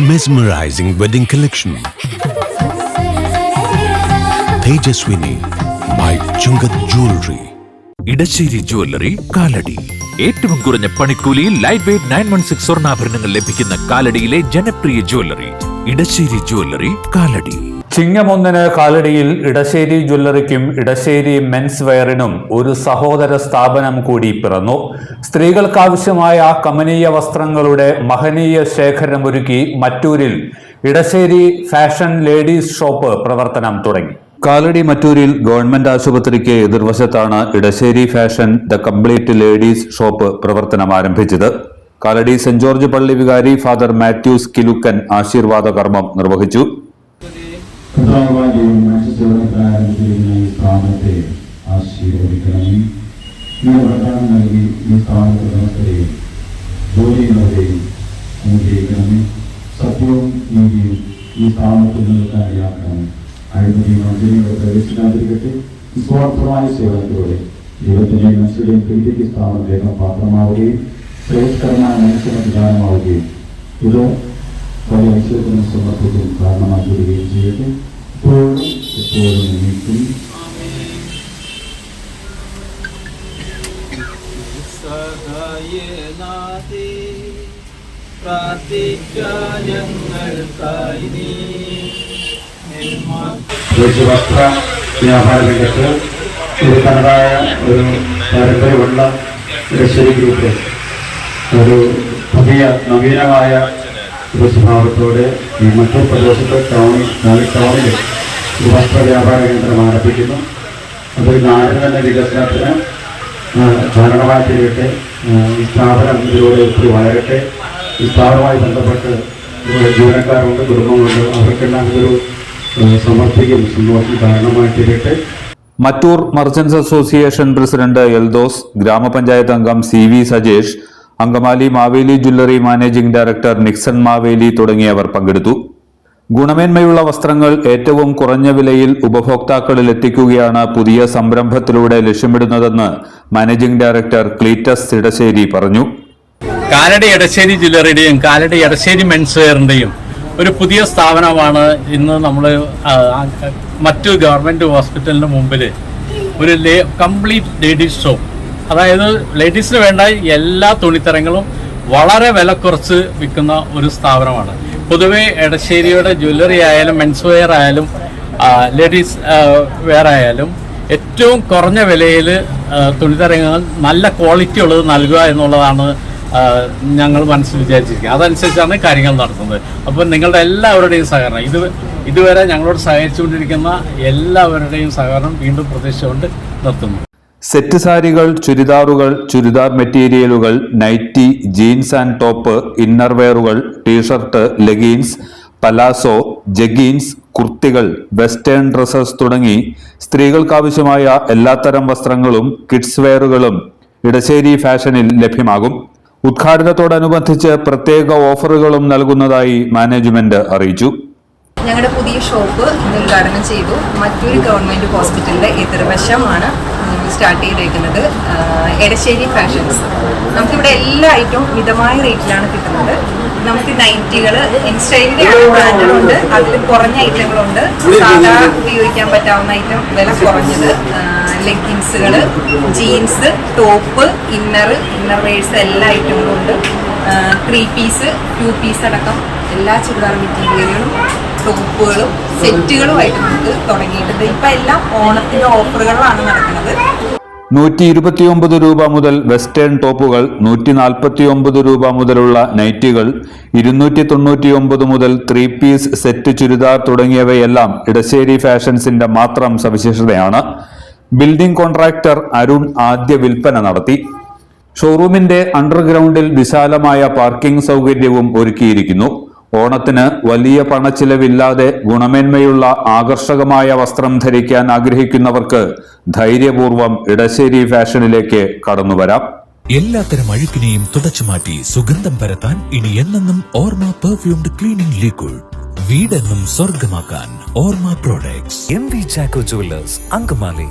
mesmerizing wedding collection. Tejaswini by Chungat Jewelry. Edasseri jewellery Kalady. ഏറ്റവും കുറഞ്ഞ പണിക്കൂലിയിൽ ലൈറ്റ് വെയ്റ്റ് 916 സ്വർണ്ണാഭരണങ്ങൾ ലഭിക്കുന്ന കാലടിയിലെ ജനപ്രിയ ജ്വല്ലറി ഇടശ്ശേരി ജ്വല്ലറി കാലടി. ചിങ്ങം 1 കാലടിയിൽ ഇടശ്ശേരി ജ്വല്ലറിക്കും ഇടശ്ശേരി മെൻസ് വെയറിനും ഒരു സഹോദര സ്ഥാപനം കൂടി പിറന്നു. സ്ത്രീകൾക്കാവശ്യമായ കമനീയ വസ്ത്രങ്ങളുടെ മഹനീയ ശേഖരമൊരുക്കി മറ്റൂരിൽ ഇടശ്ശേരി ഫാഷൻ ലേഡീസ് ഷോപ്പ് പ്രവർത്തനം തുടങ്ങി. കാലടി മറ്റൂരിൽ ഗവൺമെന്റ് ആശുപത്രിക്ക് എതിർവശത്താണ് Edassery fashion the complete ladies shop പ്രവർത്തനം ആരംഭിച്ചത്. കാലടി സെന്റ് ജോർജ് പള്ളി വികാരി ഫാദർ മാത്യൂസ് കിലുക്കൻ ആശീർവാദ കർമ്മം നിർവഹിച്ചു. സത്യവും നീതിയും ഈ സ്ഥാപനത്തിൽ നിൽക്കാനിടയാക്കണം. അഴിമതിയും പ്രവേശിക്കാതിരിക്കട്ടെ. നിസ്വാർത്ഥമായ സേവനത്തിലൂടെ ദൈവത്തിന്റെയും മനുഷ്യരുടെയും പ്രീതിക്ക് സ്ഥാപനം വേഗം പാത്രമാവുകയും ശ്രേഷ്ഠകരമായ മനുഷ്യന് പ്രധാനമാവുകയും ഇത് വലിയ ഐശ്വര്യത്തിനും സമർത്ഥത്തിനും കാരണമായി തീരുകയും ചെയ്യട്ടെ. ഇപ്പോഴും എപ്പോഴും നീക്കും. വസ്ത്ര വ്യാപാര രംഗത്ത് ഒരു തനതായ ഒരു പാരമ്പര്യമുള്ള ഇടശ്ശേരി ഗ്രൂപ്പ് ഒരു പുതിയ നവീനമായ ഒരു സ്വഭാവത്തോടെ ഈ മറ്റൊരു പ്രദേശത്ത് ടൗണിൽ ഒരു വസ്ത്ര വ്യാപാര കേന്ദ്രം ആരംഭിക്കുന്നു. അതൊരു നാടിന് തന്നെ വികസനത്തിന് കാരണമായി തീരട്ടെ. ഈ സ്ഥാപനം ഇതിലൂടെ ഒത്തിരി വളരട്ടെ. ഈ സ്ഥാപനവുമായി ബന്ധപ്പെട്ട് ജീവനക്കാരുണ്ട്, കുടുംബങ്ങളുണ്ട്. അവർക്കെല്ലാം ഇതൊരു സമർപ്പിക്കും സന്തോഷം കാരണമായി തീരട്ടെ. Mattoor merchants association president Eldhose, ഗ്രാമപഞ്ചായത്ത് അംഗം CV Sajesh, Angamaly Maveli jewellery managing director Nixon Maveli തുടങ്ങിയവർ പങ്കെടുത്തു. ഗുണമേന്മയുള്ള വസ്ത്രങ്ങൾ ഏറ്റവും കുറഞ്ഞ വിലയിൽ ഉപഭോക്താക്കളിൽ എത്തിക്കുകയാണ് പുതിയ സംരംഭത്തിലൂടെ ലക്ഷ്യമിടുന്നതെന്ന് മാനേജിംഗ് ഡയറക്ടർ ക്ലീറ്റസ് ഇടശ്ശേരി പറഞ്ഞു. കാലടി ഇടശ്ശേരി ജ്വല്ലറിയുടെയും കാലടി ഇടശ്ശേരി മെൻസ് വെയറിന്റെയും ഒരു പുതിയ സ്ഥാപനമാണ് ഇന്ന് നമ്മൾ മറ്റു ഗവൺമെന്റ് ഹോസ്പിറ്റലിന് മുമ്പിൽ ഒരു കംപ്ലീറ്റ് ലേഡീസ് ഷോപ്പ്, അതായത് ലേഡീസിന് വേണ്ട എല്ലാ തുണിത്തരങ്ങളും വളരെ വില കുറച്ച് വിൽക്കുന്ന ഒരു സ്ഥാപനമാണ്. പൊതുവെ എടശ്ശേരിയുടെ ജ്വല്ലറി ആയാലും മെൻസ് വെയർ ആയാലും ലേഡീസ് വെയർ ആയാലും ഏറ്റവും കുറഞ്ഞ വിലയിൽ തുണിത്തരങ്ങൾ നല്ല ക്വാളിറ്റി ഉള്ളത് നൽകുക എന്നുള്ളതാണ് ഞങ്ങൾ മനസ്സിൽ വിചാരിച്ചിരിക്കുക. അതനുസരിച്ചാണ് കാര്യങ്ങൾ നടത്തുന്നത്. അപ്പോൾ നിങ്ങളുടെ എല്ലാവരുടെയും സഹകരണം, ഇതുവരെ ഞങ്ങളോട് സഹകരിച്ചുകൊണ്ടിരിക്കുന്ന എല്ലാവരുടെയും സഹകരണം വീണ്ടും പ്രതീക്ഷിച്ചുകൊണ്ട് നിർത്തുന്നു. സെറ്റ് സാരികൾ, ചുരിദാറുകൾ, ചുരിദാർ മെറ്റീരിയലുകൾ, nighty, jeans and top, inner വെയറുകൾ, ടീഷർട്ട്, ലെഗിൻസ്, പലാസോ, ജഗീൻസ്, കുർത്തികൾ, വെസ്റ്റേൺ ഡ്രസ്സസ് തുടങ്ങി സ്ത്രീകൾക്കാവശ്യമായ എല്ലാത്തരം വസ്ത്രങ്ങളും കിഡ്സ് വെയറുകളും ഇടശ്ശേരി ഫാഷനിൽ ലഭ്യമാകും. ഉദ്ഘാടനത്തോടനുബന്ധിച്ച് പ്രത്യേക ഓഫറുകളും നൽകുന്നതായി മാനേജ്മെന്റ് അറിയിച്ചു. ഞങ്ങളുടെ പുതിയ ഷോപ്പ് ഇന്ന് ഉദ്ഘാടനം ചെയ്തു. മറ്റൊരു ഗവൺമെന്റ് ഹോസ്പിറ്റലിന്റെ എതിർവശമാണ് സ്റ്റാർട്ട് ചെയ്തേക്കുന്നത്. എടശ്ശേരി ഫാഷൻസ്. നമുക്കിവിടെ എല്ലാ ഐറ്റവും മിതമായ റേറ്റിലാണ് കിട്ടുന്നത്. നമുക്ക് നൈറ്റികൾ ഇൻസ്റ്റൈലിന്റെ ബ്രാൻഡുകളുണ്ട്, അതിൽ കുറഞ്ഞ ഐറ്റങ്ങളുണ്ട്, സാധാ ഉപയോഗിക്കാൻ പറ്റാവുന്ന ഐറ്റം വില കുറഞ്ഞത്, ലെഗിൻസുകൾ, ജീൻസ്, ടോപ്പ്, ഇന്നർ വെയർസ് എല്ലാ ഐറ്റങ്ങളും ഉണ്ട്. 3 പീസ് 2 പീസ് അടക്കം എല്ലാ ചുരിദാർ മെറ്റീരിയലുകളും ടോപ്പുകളും സെറ്റുകളുമായിട്ട് നമുക്ക് തുടങ്ങിയിട്ടുണ്ട്. ഇപ്പം എല്ലാം ഓണത്തിന്റെ ഓഫറുകളാണ് നടക്കുന്നത്. 129 രൂപ മുതൽ വെസ്റ്റേൺ ടോപ്പുകൾ, 149 രൂപ മുതലുള്ള നൈറ്റികൾ, 299 മുതൽ 3 പീസ് സെറ്റ് ചുരിദാർ തുടങ്ങിയവയെല്ലാം ഇടശ്ശേരി ഫാഷൻസിന്റെ മാത്രം സവിശേഷതയാണ്. ബിൽഡിംഗ് കോൺട്രാക്ടർ അരുൺ ആദ്യ വിൽപ്പന നടത്തി. ഷോറൂമിന്റെ അണ്ടർഗ്രൗണ്ടിൽ വിശാലമായ പാർക്കിംഗ് സൗകര്യവും ഒരുക്കിയിരിക്കുന്നു. ഓണത്തിന് വലിയ പണച്ചിലവില്ലാതെ ഗുണമേന്മയുള്ള ആകർഷകമായ വസ്ത്രം ധരിക്കാൻ ആഗ്രഹിക്കുന്നവർക്ക് ധൈര്യപൂർവ്വം ഇടശ്ശേരി ഫാഷനിലേക്ക് കടന്നുവരാം. എല്ലാത്തരം അഴുക്കിനെയും തുടച്ചുമാറ്റി സുഗന്ധം പരത്താൻ ഇനി എന്നെന്നും ഓർമ്മ പെർഫ്യൂംഡ് ക്ലീനിംഗ് ലിക്വിഡ്. വീടെന്നും സ്വർഗമാക്കാൻ ഓർമ്മ products. MV Chacko jewellers, Angamaly.